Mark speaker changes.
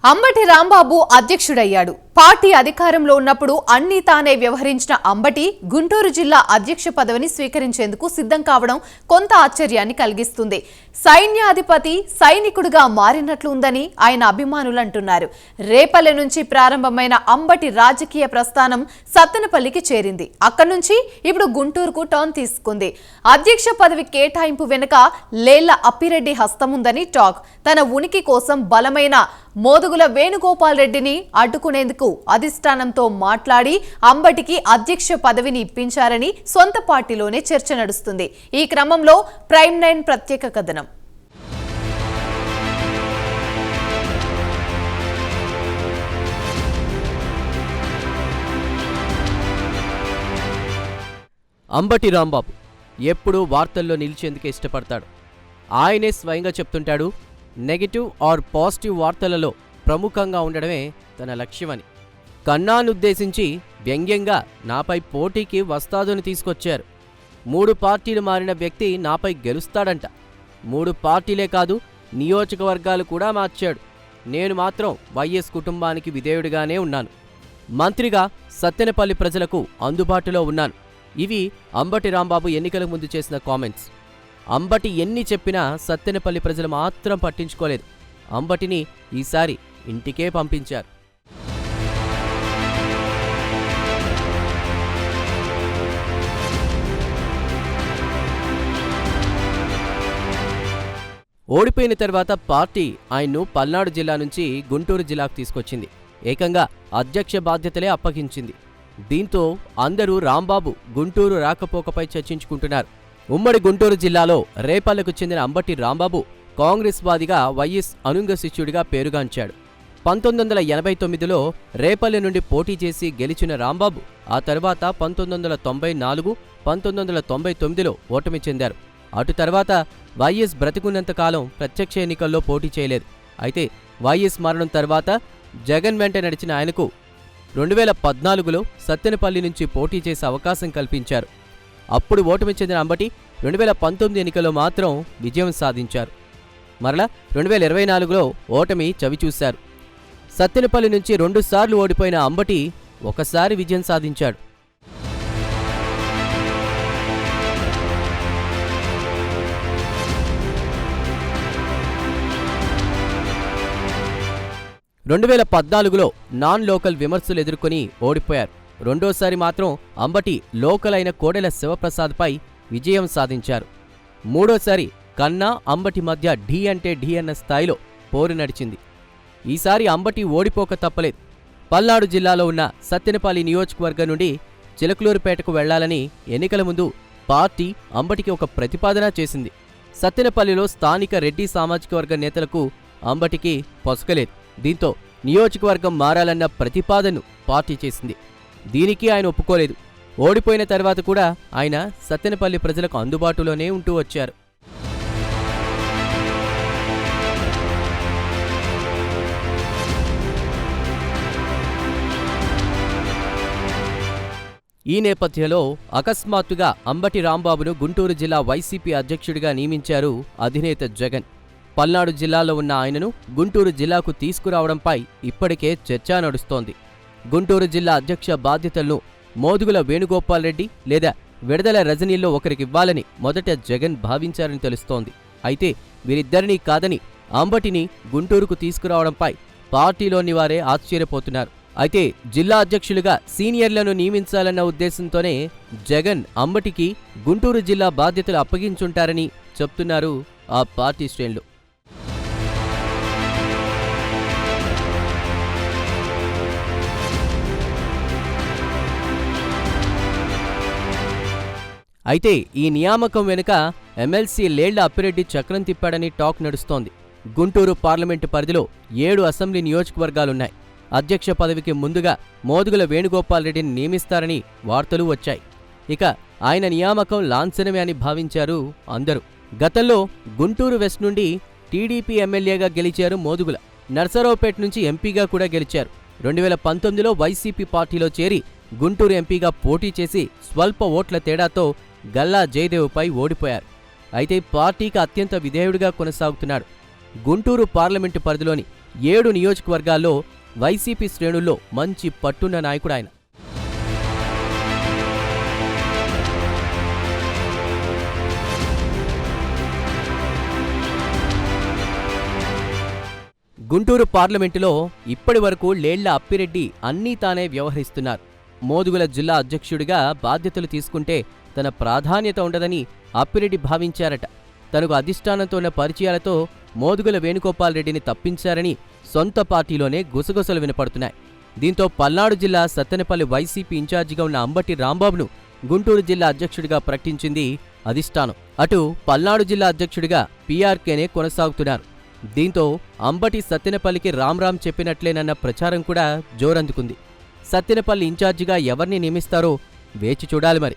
Speaker 1: Ambati Rambabu అధ్యక్షుడయ్యాడు. Party అధికారంలో ఉన్నప్పుడు అన్ని తానే వ్యవహరించిన అంబటి గుంటూరు జిల్లా అధ్యక్ష పదవిని స్వీకరించేందుకు సిద్ధం కావడం కొంత ఆశ్చర్యాన్ని కలిగిస్తుంది. సైన్యాధిపతి సైనికుడిగా మారినట్లు ఉందని ఆయన అభిమానులు అంటున్నారు. రేపల్లె నుంచి ప్రారంభమైన అంబటి రాజకీయ ప్రస్థానం సత్తెనపల్లికి చేరింది. అక్కడి నుంచి ఇప్పుడు గుంటూరుకు టర్న్ తీసుకుంది. అధ్యక్ష పదవి కేటాయింపు వెనుక లేళ్ల అప్పిరెడ్డి హస్తముందని టాక్. తన ఉనికి కోసం బలమైన మోదుగుల వేణుగోపాల్ రెడ్డిని అడ్డుకునేందుకు అధిష్టానంతో మాట్లాడి అంబటికి అధ్యక్ష పదవిని ఇప్పించారని సొంత పార్టీలోనే చర్చ నడుస్తుంది. ఈ క్రమంలో ప్రైమ్ 9 ప్రత్యేక కథనం.
Speaker 2: అంబటి రాంబాబు ఎప్పుడూ వార్తల్లో నిలిచేందుకు ఇష్టపడతాడు. ఆయనే స్వయంగా చెప్తుంటాడు, నెగటివ్ ఆర్ పాజిటివ్ వార్తలలో ప్రముఖంగా ఉండడమే తన లక్ష్యమని. కన్నానుద్దేశించి వ్యంగ్యంగా నాపై పోటీకి వస్తాదుని తీసుకొచ్చారు. 3 పార్టీలు మారిన వ్యక్తి నాపై గెలుస్తాడంట. 3 పార్టీలే కాదు, నియోజకవర్గాలు కూడా మార్చాడు. నేను మాత్రం వైఎస్ కుటుంబానికి విధేయుడిగానే ఉన్నాను. మంత్రిగా సత్తెనపల్లి ప్రజలకు అందుబాటులో ఉన్నాను. ఇవి అంబటి రాంబాబు ఎన్నికల ముందు చేసిన కామెంట్స్. అంబటి ఎన్ని చెప్పినా సత్తెనపల్లి ప్రజలు మాత్రం పట్టించుకోలేదు. అంబటిని ఈసారి ఇంటికే పంపించారు. ఓడిపోయిన తర్వాత పార్టీ ఆయన్ను పల్నాడు జిల్లా నుంచి గుంటూరు జిల్లాకు తీసుకొచ్చింది. ఏకంగా అధ్యక్ష బాధ్యతలే అప్పగించింది. దీంతో అందరూ రాంబాబు గుంటూరు రాకపోకపై చర్చించుకుంటున్నారు. ఉమ్మడి గుంటూరు జిల్లాలో రేపల్లెకు చెందిన అంబటి రాంబాబు కాంగ్రెస్ వాదిగా వైఎస్ అనుంగ శిష్యుడిగా పేరుగాంచాడు. 1989లో రేపల్లె నుండి పోటీ చేసి గెలిచిన రాంబాబు ఆ తర్వాత 1994, 1999లో ఓటమి చెందారు. అటు తర్వాత వైఎస్ బ్రతికున్నంతకాలం ప్రత్యక్ష ఎన్నికల్లో పోటీ చేయలేదు. అయితే వైఎస్ మరణం తర్వాత జగన్ వెంట నడిచిన ఆయనకు 2014లో సత్తెనపల్లి నుంచి పోటీ చేసే అవకాశం కల్పించారు. అప్పుడు ఓటమి చెందిన అంబటి 2019 ఎన్నికల్లో మాత్రం విజయం సాధించారు. మరలా 2024లో ఓటమి చవిచూశారు. సత్తెనపల్లి నుంచి 2 సార్లు ఓడిపోయిన అంబటి ఒకసారి విజయం సాధించాడు. రెండు 2014లో నాన్ లోకల్ విమర్శలు ఎదుర్కొని ఓడిపోయారు. రెండోసారి మాత్రం అంబటి లోకల్ అయిన కోడెల శివప్రసాద్పై విజయం సాధించారు. మూడోసారి కన్నా అంబటి మధ్య ఢీ అంటే ఢీ అన్న స్థాయిలో పోరు నడిచింది. ఈసారి అంబటి ఓడిపోక తప్పలేదు. పల్నాడు జిల్లాలో ఉన్న సత్తెనపల్లి నియోజకవర్గం నుండి చిలకలూరుపేటకు వెళ్లాలని ఎన్నికల ముందు పార్టీ అంబటికి ఒక ప్రతిపాదన చేసింది. సత్తెనపల్లిలో స్థానిక రెడ్డి సామాజిక వర్గ నేతలకు అంబటికి పొసకలేదు. దీంతో నియోజకవర్గం మారాలన్న ప్రతిపాదనను పార్టీ చేసింది. దీనికి ఆయన ఒప్పుకోలేదు. ఓడిపోయిన తర్వాత కూడా ఆయన సత్తెనపల్లి ప్రజలకు అందుబాటులోనే ఉంటూ వచ్చారు. ఈ నేపథ్యంలో అకస్మాత్తుగా అంబటి రాంబాబును గుంటూరు జిల్లా వైసీపీ అధ్యక్షుడిగా నియమించారు అధినేత జగన్. పల్నాడు జిల్లాలో ఉన్న ఆయనను గుంటూరు జిల్లాకు తీసుకురావడంపై ఇప్పటికే చర్చ నడుస్తోంది. గుంటూరు జిల్లా అధ్యక్ష బాధ్యతలను మోదుగుల వేణుగోపాల్ రెడ్డి లేదా విడదల రజనీల్లో ఒకరికివ్వాలని మొదట జగన్ భావించారని తెలుస్తోంది. అయితే వీరిద్దరినీ కాదని అంబటిని గుంటూరుకు తీసుకురావడంపై పార్టీలోని వారే ఆశ్చర్యపోతున్నారు. అయితే జిల్లా అధ్యక్షులుగా సీనియర్లను నియమించాలన్న ఉద్దేశంతోనే జగన్ అంబటికి గుంటూరు జిల్లా బాధ్యతలు అప్పగించుంటారని చెప్తున్నారు ఆ పార్టీ శ్రేణులు. అయితే ఈ నియామకం వెనుక ఎమ్మెల్సీ లేళ్ల అప్పిరెడ్డి చక్రం తిప్పాడని టాక్ నడుస్తోంది. గుంటూరు పార్లమెంటు పరిధిలో 7 అసెంబ్లీ నియోజకవర్గాలున్నాయి. అధ్యక్ష పదవికి ముందుగా మోదుగుల వేణుగోపాల్ రెడ్డిని నియమిస్తారని వార్తలు వచ్చాయి. ఇక ఆయన నియామకం లాంఛనమే అని భావించారు అందరూ. గతంలో గుంటూరు వెస్ట్ నుండి టీడీపీ ఎమ్మెల్యేగా గెలిచారు మోదుగుల. నర్సరావుపేట నుంచి ఎంపీగా కూడా గెలిచారు. 2019లో వైసీపీ పార్టీలో చేరి గుంటూరు ఎంపీగా పోటీ చేసి స్వల్ప ఓట్ల తేడాతో గల్లా జయదేవ్పై ఓడిపోయారు. అయితే పార్టీకి అత్యంత విధేయుడిగా కొనసాగుతున్నాడు. గుంటూరు పార్లమెంటు పరిధిలోని 7 నియోజకవర్గాల్లో వైసీపీ శ్రేణుల్లో మంచి పట్టున్న నాయకుడు ఆయన. గుంటూరు పార్లమెంటులో ఇప్పటి వరకు లేళ్ల అప్పిరెడ్డి అన్నీ తానే వ్యవహరిస్తున్నారు. మోదుగుల జిల్లా అధ్యక్షుడిగా బాధ్యతలు తీసుకుంటే తన ప్రాధాన్యత ఉండదని అప్పిరెడ్డి భావించారట. తనకు అధిష్టానంతో ఉన్న పరిచయాలతో మోదుగుల వేణుగోపాల్ రెడ్డిని తప్పించారని సొంత పార్టీలోనే గుసగుసలు వినపడుతున్నాయి. దీంతో పల్నాడు జిల్లా సత్తెనపల్లి వైసీపీ ఇన్ఛార్జిగా ఉన్న అంబటి రాంబాబును గుంటూరు జిల్లా అధ్యక్షుడిగా ప్రకటించింది అధిష్టానం. అటు పల్నాడు జిల్లా అధ్యక్షుడిగా పీఆర్కేనే కొనసాగుతున్నారు. దీంతో అంబటి సత్తెనపల్లికి రామ్ చెప్పినట్లేనన్న ప్రచారం కూడా జోరందుకుంది. సత్తెనపల్లి ఇన్ఛార్జిగా ఎవరిని నియమిస్తారో వేచి చూడాలి మరి.